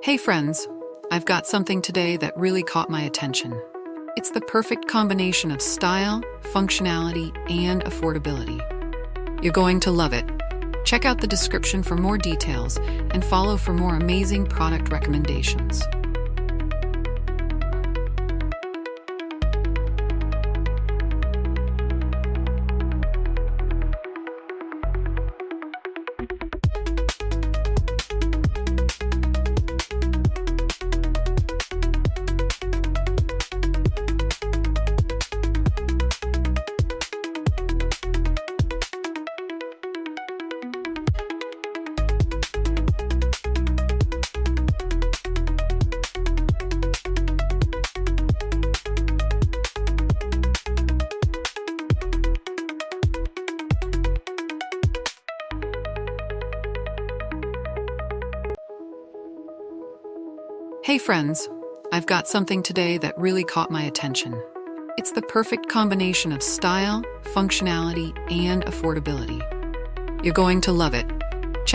Hey friends, I've got something today that really caught my attention. It's the perfect combination of style, functionality, and affordability. You're going to love it. Check out the description for more details and follow for more amazing product recommendations. Hey friends, I've got something today that really caught my attention. It's the perfect combination of style, functionality, and affordability. You're going to love it.